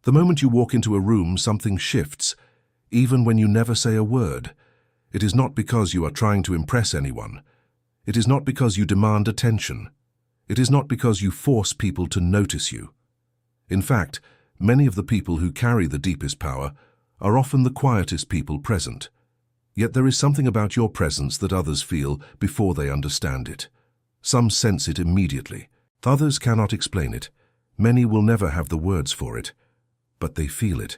The moment you walk into a room, something shifts, even when you never say a word. It is not because you are trying to impress anyone. It is not because you demand attention. It is not because you force people to notice you. In fact, many of the people who carry the deepest power are often the quietest people present. Yet there is something about your presence that others feel before they understand it. Some sense it immediately. Others cannot explain it. Many will never have the words for it. But they feel it.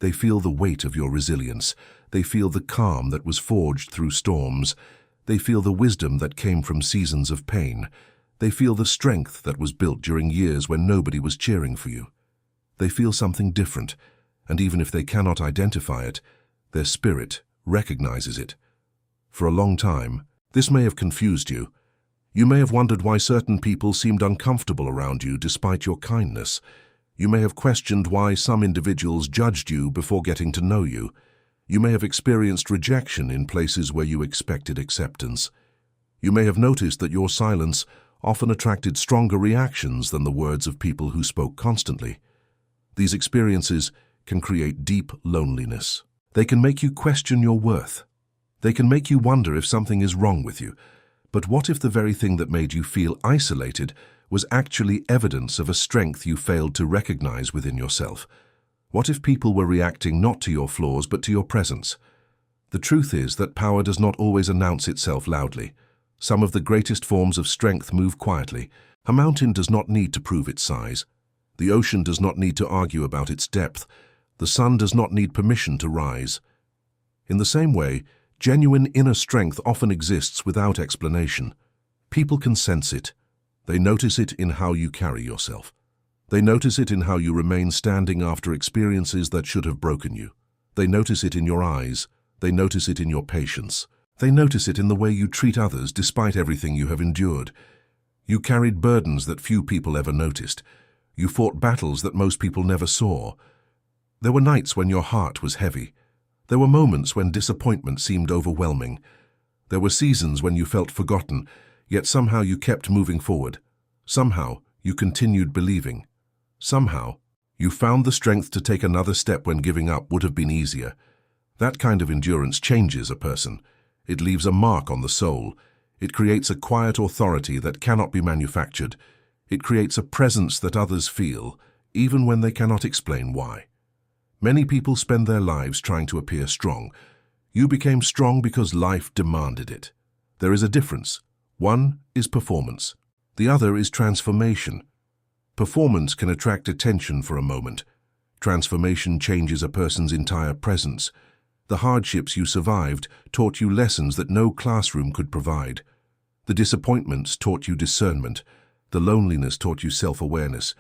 They feel the weight of your resilience. They feel the calm that was forged through storms. They feel the wisdom that came from seasons of pain. They feel the strength that was built during years when nobody was cheering for you. They feel something different, and even if they cannot identify it, their spirit recognizes it. For a long time, this may have confused you. You may have wondered why certain people seemed uncomfortable around you despite your kindness. You may have questioned why some individuals judged you before getting to know you. You may have experienced rejection in places where you expected acceptance. You may have noticed that your silence often attracted stronger reactions than the words of people who spoke constantly. These experiences can create deep loneliness. They can make you question your worth. They can make you wonder if something is wrong with you. But what if the very thing that made you feel isolated was actually evidence of a strength you failed to recognize within yourself? What if people were reacting not to your flaws but to your presence? The truth is that power does not always announce itself loudly. Some of the greatest forms of strength move quietly. A mountain does not need to prove its size. The ocean does not need to argue about its depth. The sun does not need permission to rise. In the same way, genuine inner strength often exists without explanation. People can sense it. They notice it in how you carry yourself. They notice it in how you remain standing after experiences that should have broken you. They notice it in your eyes. They notice it in your patience. They notice it in the way you treat others despite everything you have endured. You carried burdens that few people ever noticed. You fought battles that most people never saw. There were nights when your heart was heavy. There were moments when disappointment seemed overwhelming. There were seasons when you felt forgotten, yet somehow you kept moving forward. Somehow you continued believing. Somehow you found the strength to take another step when giving up would have been easier. That kind of endurance changes a person. It leaves a mark on the soul. It creates a quiet authority that cannot be manufactured. It creates a presence that others feel, even when they cannot explain why. Many people spend their lives trying to appear strong. You became strong because life demanded it. There is a difference. One is performance. The other is transformation. Performance can attract attention for a moment. Transformation changes a person's entire presence. The hardships you survived taught you lessons that no classroom could provide. The disappointments taught you discernment. The loneliness taught you self-awareness.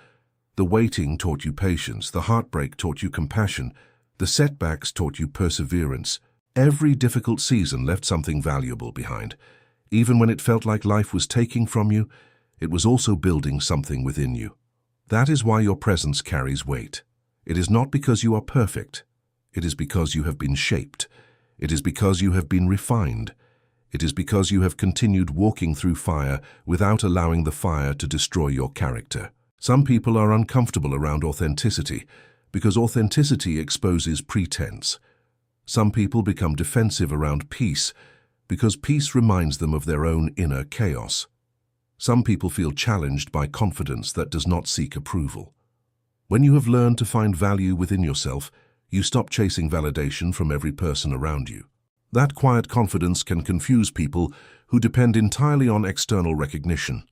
The waiting taught you patience. The heartbreak taught you compassion. The setbacks taught you perseverance. Every difficult season left something valuable behind. Even when it felt like life was taking from you, it was also building something within you. That is why your presence carries weight. It is not because you are perfect. It is because you have been shaped. It is because you have been refined. It is because you have continued walking through fire without allowing the fire to destroy your character. Some people are uncomfortable around authenticity because authenticity exposes pretense. Some people become defensive around peace because peace reminds them of their own inner chaos. Some people feel challenged by confidence that does not seek approval. When you have learned to find value within yourself, you stop chasing validation from every person around you. That quiet confidence can confuse people who depend entirely on external recognition.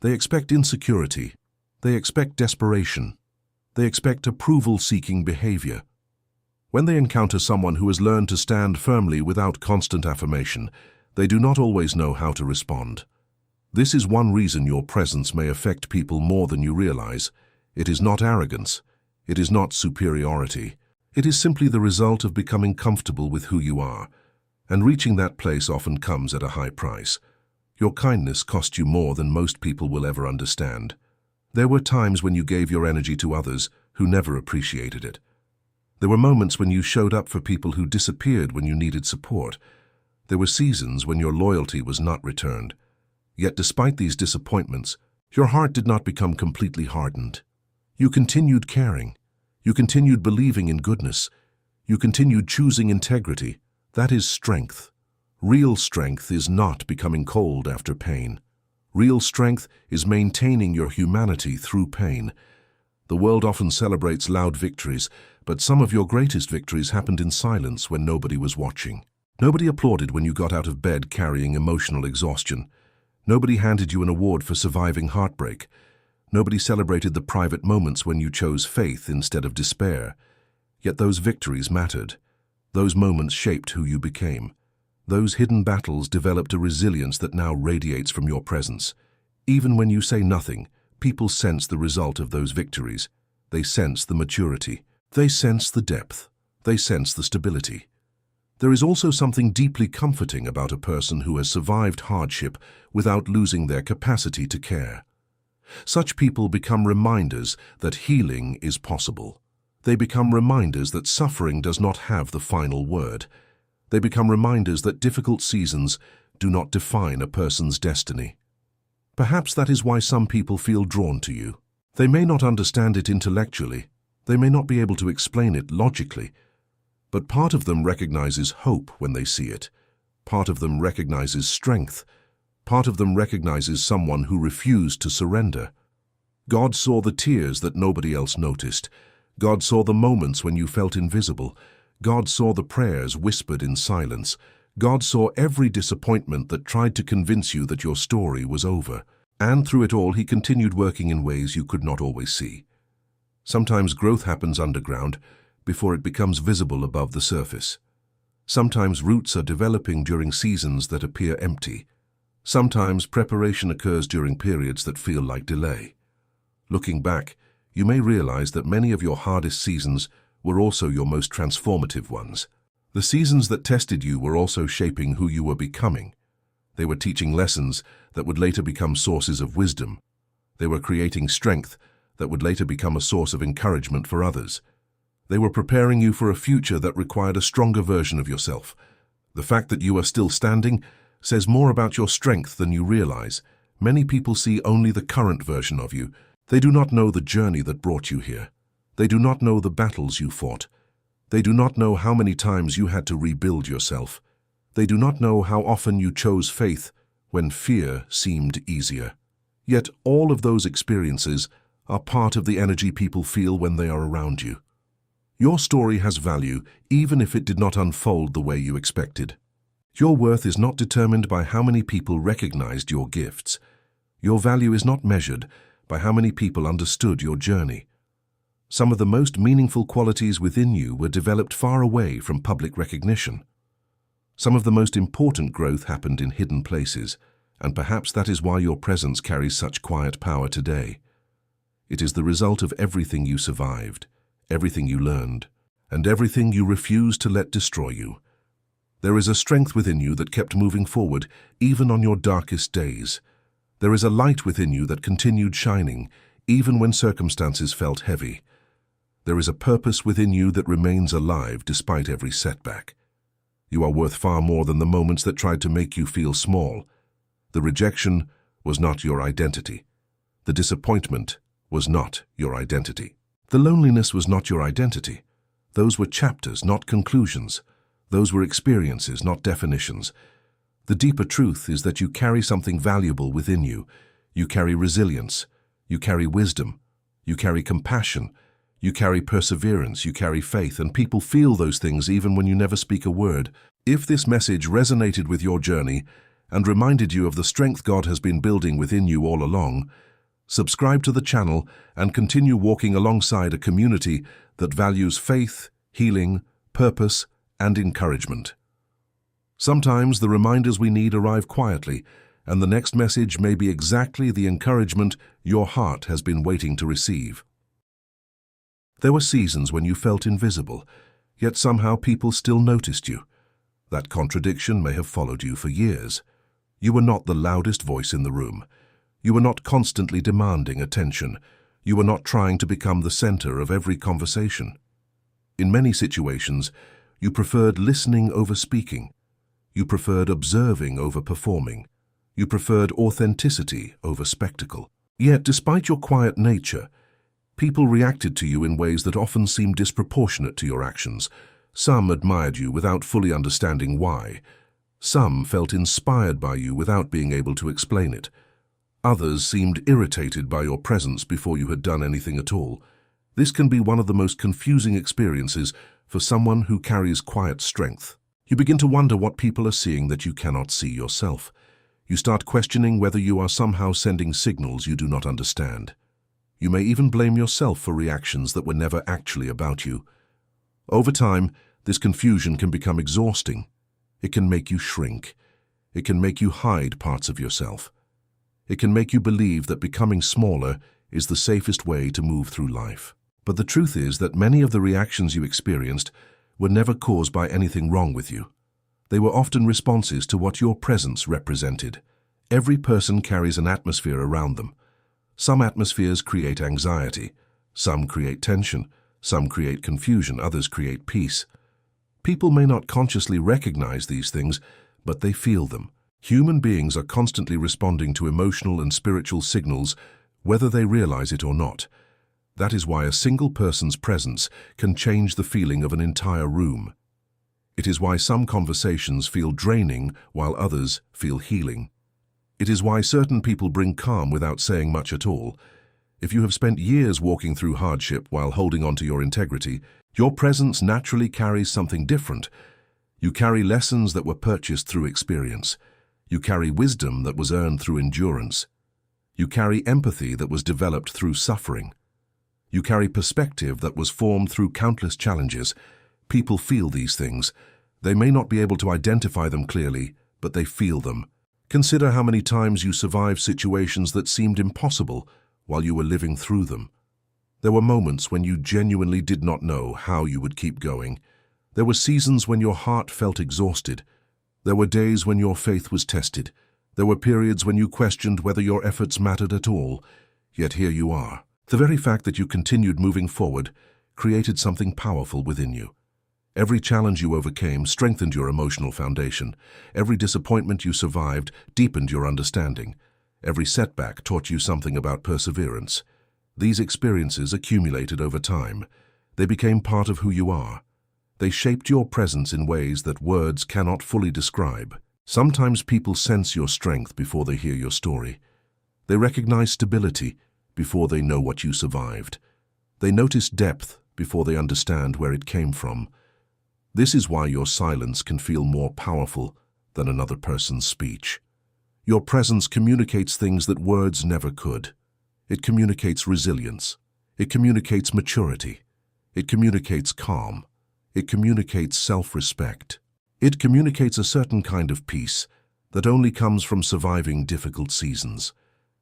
They expect insecurity. They expect desperation. They expect approval-seeking behavior. When they encounter someone who has learned to stand firmly without constant affirmation, they do not always know how to respond. This is one reason your presence may affect people more than you realize. It is not arrogance. It is not superiority. It is simply the result of becoming comfortable with who you are. And reaching that place often comes at a high price. Your kindness cost you more than most people will ever understand. There were times when you gave your energy to others who never appreciated it. There were moments when you showed up for people who disappeared when you needed support. There were seasons when your loyalty was not returned. Yet despite these disappointments, your heart did not become completely hardened. You continued caring. You continued believing in goodness. You continued choosing integrity. That is strength. Real strength is not becoming cold after pain. Real strength is maintaining your humanity through pain. The world often celebrates loud victories, but some of your greatest victories happened in silence when nobody was watching. Nobody applauded when you got out of bed carrying emotional exhaustion. Nobody handed you an award for surviving heartbreak. Nobody celebrated the private moments when you chose faith instead of despair. Yet those victories mattered. Those moments shaped who you became. Those hidden battles developed a resilience that now radiates from your presence. Even when you say nothing, people sense the result of those victories. They sense the maturity. They sense the depth. They sense the stability. There is also something deeply comforting about a person who has survived hardship without losing their capacity to care. Such people become reminders that healing is possible. They become reminders that suffering does not have the final word. They become reminders that difficult seasons do not define a person's destiny. Perhaps that is why some people feel drawn to you. They may not understand it intellectually. They may not be able to explain it logically. But part of them recognizes hope when they see it. Part of them recognizes strength. Part of them recognizes someone who refused to surrender. God saw the tears that nobody else noticed. God saw the moments when you felt invisible. God saw the prayers whispered in silence. God saw every disappointment that tried to convince you that your story was over. And through it all, He continued working in ways you could not always see. Sometimes growth happens underground, before it becomes visible above the surface. Sometimes roots are developing during seasons that appear empty. Sometimes preparation occurs during periods that feel like delay. Looking back, you may realize that many of your hardest seasons were also your most transformative ones. The seasons that tested you were also shaping who you were becoming. They were teaching lessons that would later become sources of wisdom. They were creating strength that would later become a source of encouragement for others. They were preparing you for a future that required a stronger version of yourself. The fact that you are still standing says more about your strength than you realize. Many people see only the current version of you. They do not know the journey that brought you here. They do not know the battles you fought. They do not know how many times you had to rebuild yourself. They do not know how often you chose faith when fear seemed easier. Yet all of those experiences are part of the energy people feel when they are around you. Your story has value, even if it did not unfold the way you expected. Your worth is not determined by how many people recognized your gifts. Your value is not measured by how many people understood your journey. Some of the most meaningful qualities within you were developed far away from public recognition. Some of the most important growth happened in hidden places, and perhaps that is why your presence carries such quiet power today. It is the result of everything you survived, everything you learned, and everything you refused to let destroy you. There is a strength within you that kept moving forward, even on your darkest days. There is a light within you that continued shining, even when circumstances felt heavy. There is a purpose within you that remains alive despite every setback. You are worth far more than the moments that tried to make you feel small. The rejection was not your identity. The disappointment was not your identity. The loneliness was not your identity. Those were chapters, not conclusions. Those were experiences, not definitions. The deeper truth is that you carry something valuable within you. You carry resilience. You carry wisdom. You carry compassion. You carry perseverance. You carry faith, and people feel those things even when you never speak a word. If this message resonated with your journey and reminded you of the strength God has been building within you all along, subscribe to the channel and continue walking alongside a community that values faith, healing, purpose, and encouragement. Sometimes the reminders we need arrive quietly, and the next message may be exactly the encouragement your heart has been waiting to receive. There were seasons when you felt invisible, yet somehow people still noticed you. That contradiction may have followed you for years. You were not the loudest voice in the room. You were not constantly demanding attention. You were not trying to become the center of every conversation. In many situations, you preferred listening over speaking. You preferred observing over performing. You preferred authenticity over spectacle. Yet, despite your quiet nature, People reacted to you in ways that often seemed disproportionate to your actions. Some admired you without fully understanding why. Some felt inspired by you without being able to explain it. Others seemed irritated by your presence before you had done anything at all. This can be one of the most confusing experiences for someone who carries quiet strength. You begin to wonder what people are seeing that you cannot see yourself. You start questioning whether you are somehow sending signals you do not understand. You may even blame yourself for reactions that were never actually about you. Over time, this confusion can become exhausting. It can make you shrink. It can make you hide parts of yourself. It can make you believe that becoming smaller is the safest way to move through life. But the truth is that many of the reactions you experienced were never caused by anything wrong with you. They were often responses to what your presence represented. Every person carries an atmosphere around them. Some atmospheres create anxiety, some create tension, some create confusion, others create peace. People may not consciously recognize these things, but they feel them. Human beings are constantly responding to emotional and spiritual signals, whether they realize it or not. That is why a single person's presence can change the feeling of an entire room. It is why some conversations feel draining while others feel healing. It is why certain people bring calm without saying much at all. If you have spent years walking through hardship while holding on to your integrity, your presence naturally carries something different. You carry lessons that were purchased through experience. You carry wisdom that was earned through endurance. You carry empathy that was developed through suffering. You carry perspective that was formed through countless challenges. People feel these things. They may not be able to identify them clearly, but they feel them. Consider how many times you survived situations that seemed impossible while you were living through them. There were moments when you genuinely did not know how you would keep going. There were seasons when your heart felt exhausted. There were days when your faith was tested. There were periods when you questioned whether your efforts mattered at all. Yet here you are. The very fact that you continued moving forward created something powerful within you. Every challenge you overcame strengthened your emotional foundation. Every disappointment you survived deepened your understanding. Every setback taught you something about perseverance. These experiences accumulated over time. They became part of who you are. They shaped your presence in ways that words cannot fully describe. Sometimes people sense your strength before they hear your story. They recognize stability before they know what you survived. They notice depth before they understand where it came from. This is why your silence can feel more powerful than another person's speech. Your presence communicates things that words never could. It communicates resilience. It communicates maturity. It communicates calm. It communicates self-respect. It communicates a certain kind of peace that only comes from surviving difficult seasons.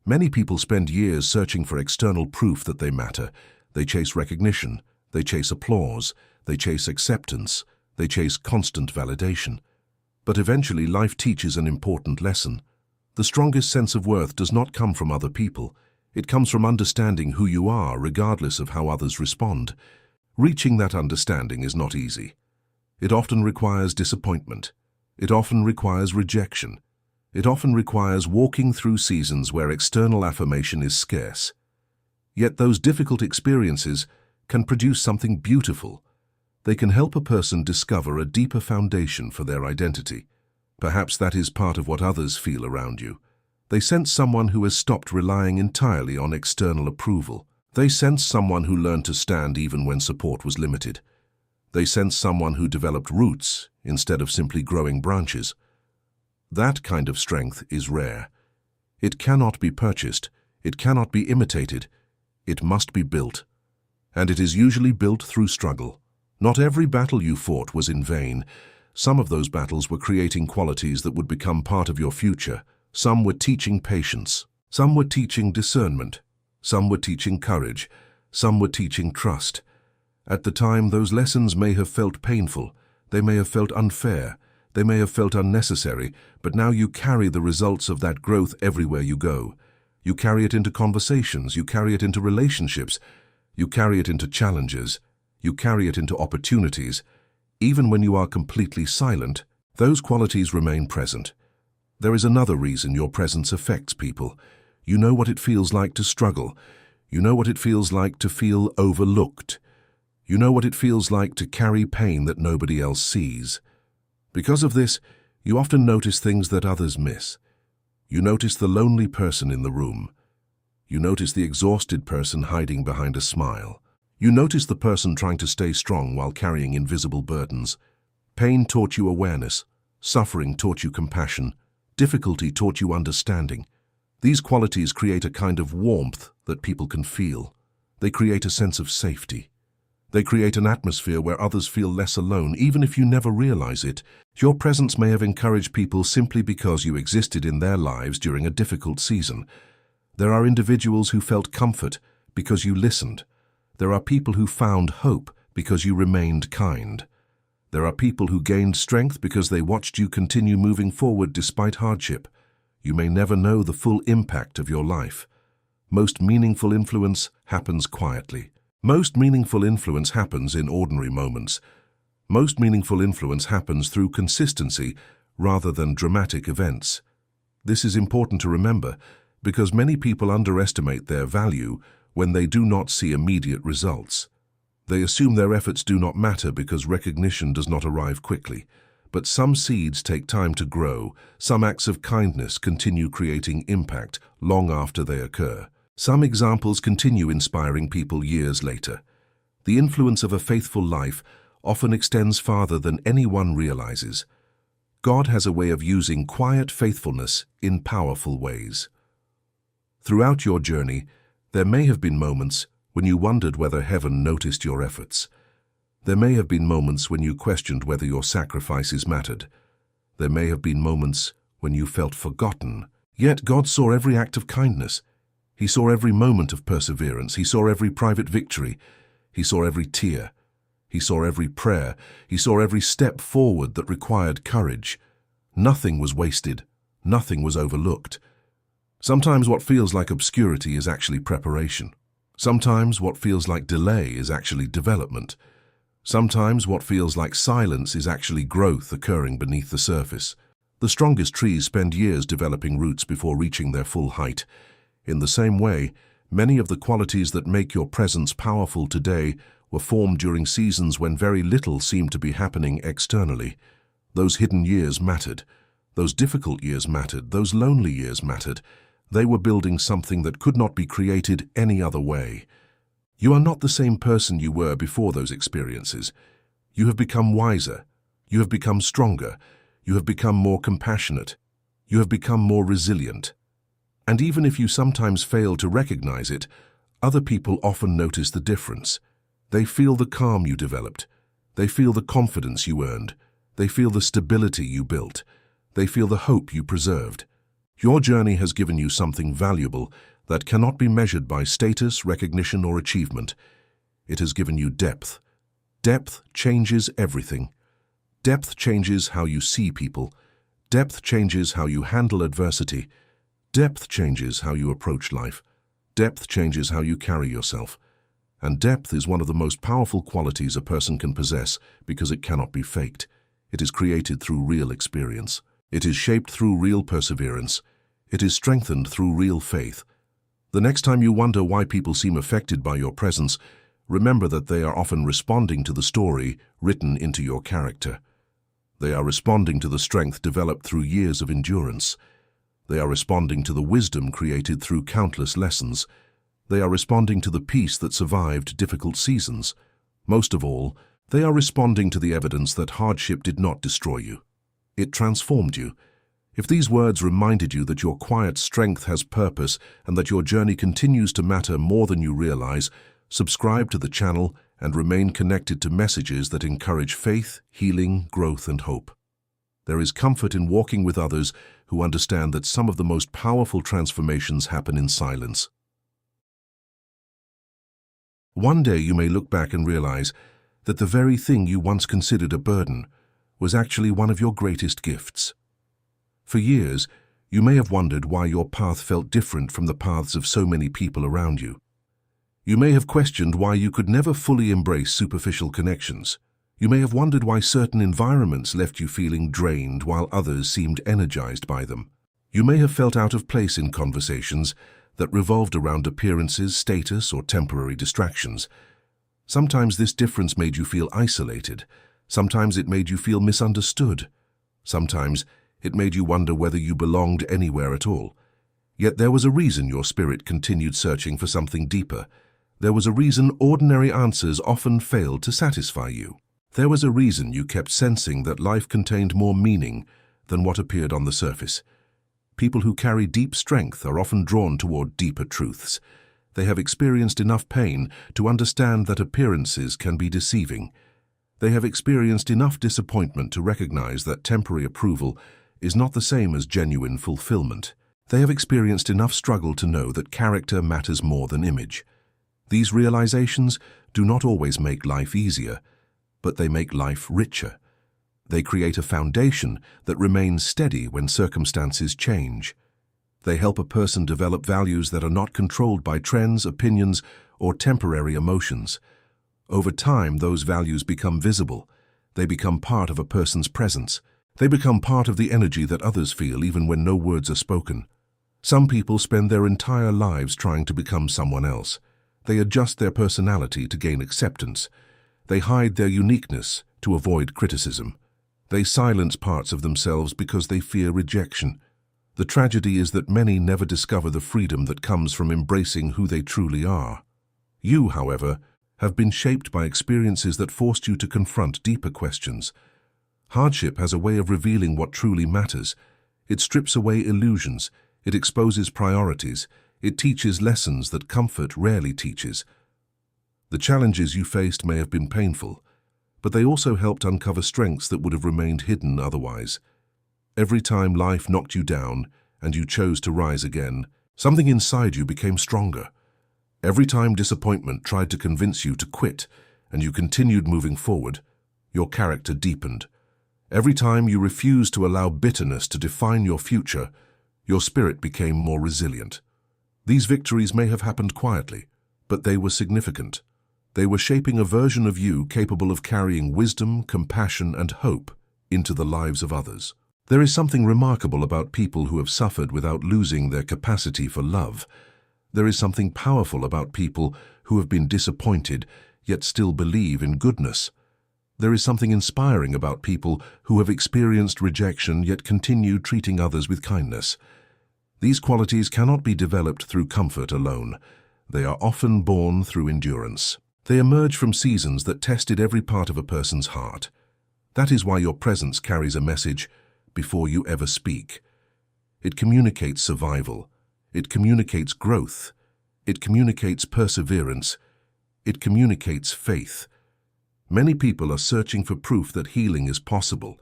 Many people spend years searching for external proof that they matter. They chase recognition. They chase applause. They chase acceptance. They chase constant validation. But eventually life teaches an important lesson. The strongest sense of worth does not come from other people. It comes from understanding who you are regardless of how others respond. Reaching that understanding is not easy. It often requires disappointment. It often requires rejection. It often requires walking through seasons where external affirmation is scarce. Yet those difficult experiences can produce something beautiful. They can help a person discover a deeper foundation for their identity. Perhaps that is part of what others feel around you. They sense someone who has stopped relying entirely on external approval. They sense someone who learned to stand even when support was limited. They sense someone who developed roots instead of simply growing branches. That kind of strength is rare. It cannot be purchased. It cannot be imitated. It must be built. And it is usually built through struggle. Not every battle you fought was in vain. Some of those battles were creating qualities that would become part of your future. Some were teaching patience. Some were teaching discernment. Some were teaching courage. Some were teaching trust. At the time, those lessons may have felt painful. They may have felt unfair. They may have felt unnecessary, but now you carry the results of that growth everywhere you go. You carry it into conversations. You carry it into relationships. You carry it into challenges. You carry it into opportunities. Even when you are completely silent, those qualities remain present. There is another reason your presence affects people. You know what it feels like to struggle. You know what it feels like to feel overlooked. You know what it feels like to carry pain that nobody else sees. Because of this, you often notice things that others miss. You notice the lonely person in the room. You notice the exhausted person hiding behind a smile. You notice the person trying to stay strong while carrying invisible burdens. Pain taught you awareness. Suffering taught you compassion. Difficulty taught you understanding. These qualities create a kind of warmth that people can feel. They create a sense of safety. They create an atmosphere where others feel less alone, even if you never realize it. Your presence may have encouraged people simply because you existed in their lives during a difficult season. There are individuals who felt comfort because you listened. There are people who found hope because you remained kind. There are people who gained strength because they watched you continue moving forward despite hardship. You may never know the full impact of your life. Most meaningful influence happens quietly. Most meaningful influence happens in ordinary moments. Most meaningful influence happens through consistency rather than dramatic events. This is important to remember because many people underestimate their value when they do not see immediate results. They assume their efforts do not matter because recognition does not arrive quickly. But some seeds take time to grow. Some acts of kindness continue creating impact long after they occur. Some examples continue inspiring people years later. The influence of a faithful life often extends farther than anyone realizes. God has a way of using quiet faithfulness in powerful ways. Throughout your journey, there may have been moments when you wondered whether heaven noticed your efforts. There may have been moments when you questioned whether your sacrifices mattered. There may have been moments when you felt forgotten. Yet God saw every act of kindness. He saw every moment of perseverance. He saw every private victory. He saw every tear. He saw every prayer. He saw every step forward that required courage. Nothing was wasted. Nothing was overlooked. Sometimes what feels like obscurity is actually preparation. Sometimes what feels like delay is actually development. Sometimes what feels like silence is actually growth occurring beneath the surface. The strongest trees spend years developing roots before reaching their full height. In the same way, many of the qualities that make your presence powerful today were formed during seasons when very little seemed to be happening externally. Those hidden years mattered. Those difficult years mattered. Those lonely years mattered. They were building something that could not be created any other way. You are not the same person you were before those experiences. You have become wiser. You have become stronger. You have become more compassionate. You have become more resilient. And even if you sometimes fail to recognize it, other people often notice the difference. They feel the calm you developed. They feel the confidence you earned. They feel the stability you built. They feel the hope you preserved. Your journey has given you something valuable that cannot be measured by status, recognition, or achievement. It has given you depth. Depth changes everything. Depth changes how you see people. Depth changes how you handle adversity. Depth changes how you approach life. Depth changes how you carry yourself. And depth is one of the most powerful qualities a person can possess because it cannot be faked. It is created through real experience. It is shaped through real perseverance. It is strengthened through real faith. The next time you wonder why people seem affected by your presence, remember that they are often responding to the story written into your character. They are responding to the strength developed through years of endurance. They are responding to the wisdom created through countless lessons. They are responding to the peace that survived difficult seasons. Most of all, they are responding to the evidence that hardship did not destroy you. It transformed you. If these words reminded you that your quiet strength has purpose and that your journey continues to matter more than you realize, subscribe to the channel and remain connected to messages that encourage faith, healing, growth, and hope. There is comfort in walking with others who understand that some of the most powerful transformations happen in silence. One day you may look back and realize that the very thing you once considered a burden was actually one of your greatest gifts. For years, you may have wondered why your path felt different from the paths of so many people around you. You may have questioned why you could never fully embrace superficial connections. You may have wondered why certain environments left you feeling drained while others seemed energized by them. You may have felt out of place in conversations that revolved around appearances, status, or temporary distractions. Sometimes this difference made you feel isolated. Sometimes it made you feel misunderstood. Sometimes it made you wonder whether you belonged anywhere at all. Yet there was a reason your spirit continued searching for something deeper. There was a reason ordinary answers often failed to satisfy you. There was a reason you kept sensing that life contained more meaning than what appeared on the surface. People who carry deep strength are often drawn toward deeper truths. They have experienced enough pain to understand that appearances can be deceiving. They have experienced enough disappointment to recognize that temporary approval is not the same as genuine fulfillment. They have experienced enough struggle to know that character matters more than image. These realizations do not always make life easier, but they make life richer. They create a foundation that remains steady when circumstances change. They help a person develop values that are not controlled by trends, opinions, or temporary emotions. Over time, those values become visible. They become part of a person's presence. They become part of the energy that others feel even when no words are spoken. Some people spend their entire lives trying to become someone else. They adjust their personality to gain acceptance. They hide their uniqueness to avoid criticism. They silence parts of themselves because they fear rejection. The tragedy is that many never discover the freedom that comes from embracing who they truly are. You, however, have been shaped by experiences that forced you to confront deeper questions. Hardship has a way of revealing what truly matters. It strips away illusions. It exposes priorities. It teaches lessons that comfort rarely teaches. The challenges you faced may have been painful, but they also helped uncover strengths that would have remained hidden otherwise. Every time life knocked you down and you chose to rise again, something inside you became stronger. Every time disappointment tried to convince you to quit and you continued moving forward, your character deepened. Every time you refused to allow bitterness to define your future, your spirit became more resilient. These victories may have happened quietly, but they were significant. They were shaping a version of you capable of carrying wisdom, compassion, and hope into the lives of others. There is something remarkable about people who have suffered without losing their capacity for love. There is something powerful about people who have been disappointed yet still believe in goodness. There is something inspiring about people who have experienced rejection yet continue treating others with kindness. These qualities cannot be developed through comfort alone. They are often born through endurance. They emerge from seasons that tested every part of a person's heart. That is why your presence carries a message before you ever speak. It communicates survival. It communicates growth. It communicates perseverance. It communicates faith. Many people are searching for proof that healing is possible.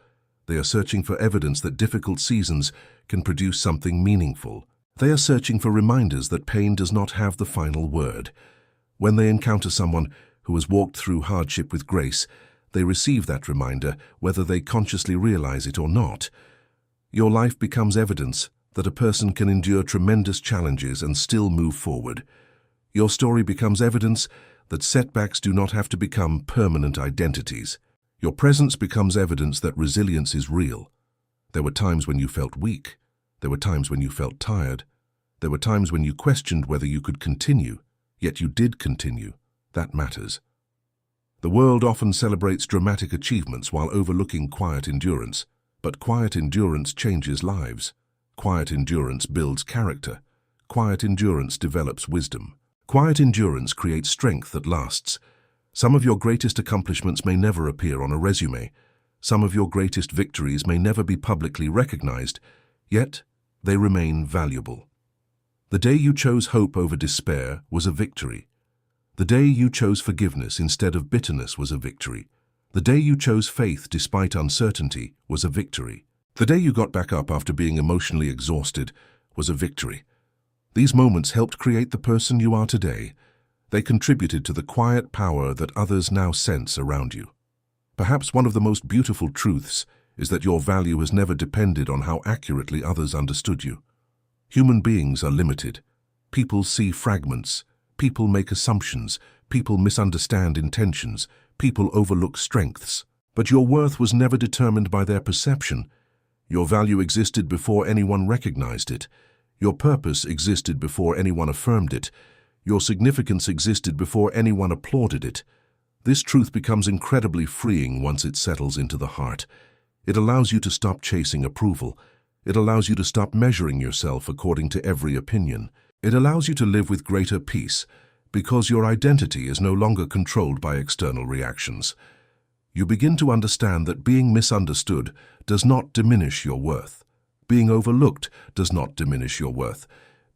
They are searching for evidence that difficult seasons can produce something meaningful. They are searching for reminders that pain does not have the final word. When they encounter someone who has walked through hardship with grace, they receive that reminder whether they consciously realize it or not. Your life becomes evidence that a person can endure tremendous challenges and still move forward. Your story becomes evidence that setbacks do not have to become permanent identities. Your presence becomes evidence that resilience is real. There were times when you felt weak. There were times when you felt tired. There were times when you questioned whether you could continue. Yet you did continue. That matters. The world often celebrates dramatic achievements while overlooking quiet endurance. But quiet endurance changes lives. Quiet endurance builds character. Quiet endurance develops wisdom. Quiet endurance creates strength that lasts. Some of your greatest accomplishments may never appear on a resume. Some of your greatest victories may never be publicly recognized, yet they remain valuable. The day you chose hope over despair was a victory. The day you chose forgiveness instead of bitterness was a victory. The day you chose faith despite uncertainty was a victory. The day you got back up after being emotionally exhausted was a victory. These moments helped create the person you are today. They contributed to the quiet power that others now sense around you. Perhaps one of the most beautiful truths is that your value has never depended on how accurately others understood you. Human beings are limited. People see fragments. People make assumptions. People misunderstand intentions. People overlook strengths. But your worth was never determined by their perception. Your value existed before anyone recognized it. Your purpose existed before anyone affirmed it. Your significance existed before anyone applauded it. This truth becomes incredibly freeing once it settles into the heart. It allows you to stop chasing approval. It allows you to stop measuring yourself according to every opinion. It allows you to live with greater peace, because your identity is no longer controlled by external reactions. You begin to understand that being misunderstood does not diminish your worth. Being overlooked does not diminish your worth.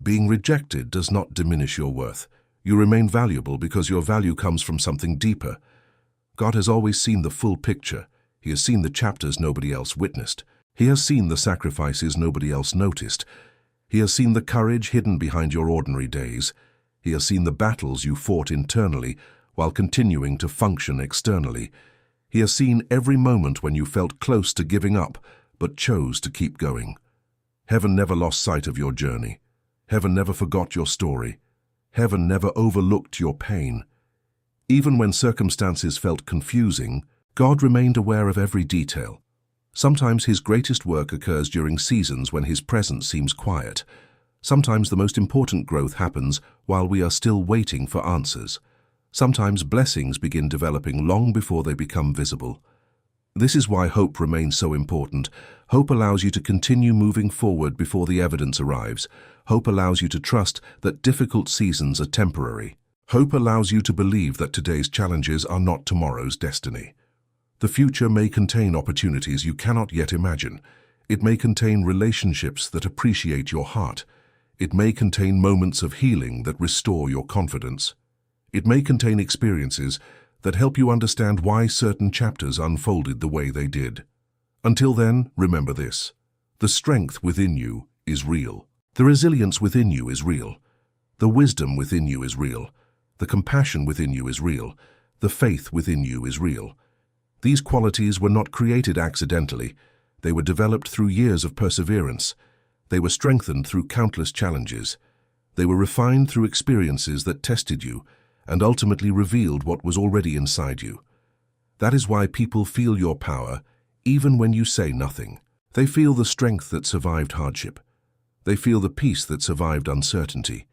Being rejected does not diminish your worth. You remain valuable because your value comes from something deeper. God has always seen the full picture. He has seen the chapters nobody else witnessed. He has seen the sacrifices nobody else noticed. He has seen the courage hidden behind your ordinary days. He has seen the battles you fought internally while continuing to function externally. He has seen every moment when you felt close to giving up but chose to keep going. Heaven never lost sight of your journey. Heaven never forgot your story. Heaven never overlooked your pain. Even when circumstances felt confusing, God remained aware of every detail. Sometimes His greatest work occurs during seasons when His presence seems quiet. Sometimes the most important growth happens while we are still waiting for answers. Sometimes blessings begin developing long before they become visible. This is why hope remains so important. Hope allows you to continue moving forward before the evidence arrives. Hope allows you to trust that difficult seasons are temporary. Hope allows you to believe that today's challenges are not tomorrow's destiny. The future may contain opportunities you cannot yet imagine. It may contain relationships that appreciate your heart. It may contain moments of healing that restore your confidence. It may contain experiences that help you understand why certain chapters unfolded the way they did. Until then, remember this: the strength within you is real. The resilience within you is real. The wisdom within you is real. The compassion within you is real. The faith within you is real. These qualities were not created accidentally. They were developed through years of perseverance. They were strengthened through countless challenges. They were refined through experiences that tested you and ultimately revealed what was already inside you. That is why people feel your power even when you say nothing. They feel the strength that survived hardship. They feel the peace that survived uncertainty.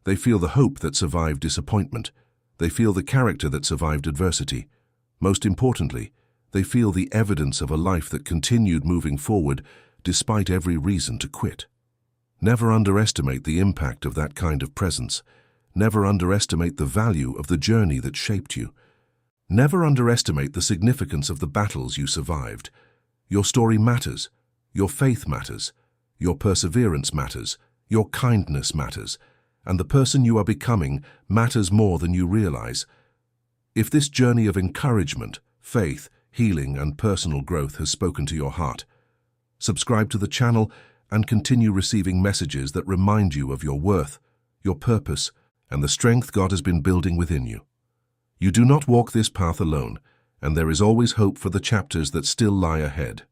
They feel the hope that survived disappointment. They feel the character that survived adversity. Most importantly, they feel the evidence of a life that continued moving forward despite every reason to quit. Never underestimate the impact of that kind of presence. Never underestimate the value of the journey that shaped you. Never underestimate the significance of the battles you survived. Your story matters. Your faith matters. Your perseverance matters. Your kindness matters. And the person you are becoming matters more than you realize. If this journey of encouragement, faith, healing, and personal growth has spoken to your heart, subscribe to the channel and continue receiving messages that remind you of your worth, your purpose, and the strength God has been building within you. You do not walk this path alone, and there is always hope for the chapters that still lie ahead.